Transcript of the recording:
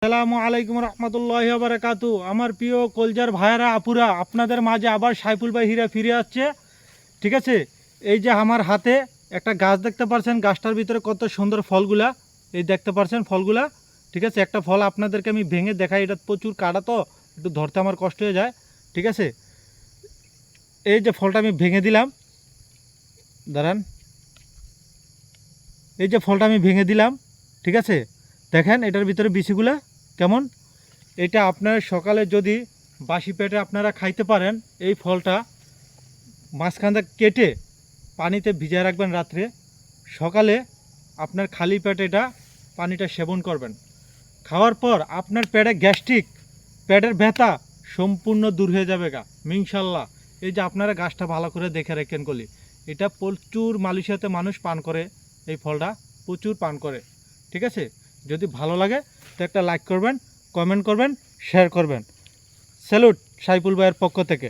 আসসালামু আলাইকুম রহমতুল্লাহি ওয়া বারাকাতু। আমার প্রিয় কলজার ভাইয়েরা আপুরা, আপনাদের মাঝে আবার সাইফুল ভাই হীরা ফিরে আসছে। ঠিক আছে, এই যে আমার হাতে একটা গাছ দেখতে পাচ্ছেন, গাছটার ভিতরে কত সুন্দর ফলগুলা, এই দেখতে পাচ্ছেন ফলগুলা। ঠিক আছে, একটা ফল আপনাদেরকে আমি ভেঙে দেখাই, এটা প্রচুর কাটা তো একটু ধরতে আমার কষ্ট হয়ে যায়। ঠিক আছে, এই যে ফলটা আমি ভেঙে দিলাম, দাঁড়ান, এই যে ফলটা আমি ভেঙে দিলাম। ঠিক আছে, দেখেন এটার ভিতরে বিচিগুলা কেমন। এটা আপনার সকালে যদি বাসি পেটে আপনারা খাইতে পারেন, এই ফলটা মাঝখানটা কেটে পানিতে ভিজিয়ে রাখবেন রাত্রে, সকালে আপনার খালি পেটে এটা পানিটা সেবন করবেন। খাওয়ার পর আপনার পেটে গ্যাস্ট্রিক, পেটের ব্যথা সম্পূর্ণ দূর হয়ে যাবে গা ইনশাল্লাহ। এই যে আপনারা গাছটা ভালো করে দেখে রাখেন কলি, এটা প্রচুর মালয়েশিয়াতে মানুষ পান করে, এই ফলটা প্রচুর পান করে। ঠিক আছে, যদি ভালো লাগে তো একটা লাইক করবেন, কমেন্ট করবেন, শেয়ার করবেন। স্যালুট সাইফুল ভাইয়ের পক্ষ থেকে।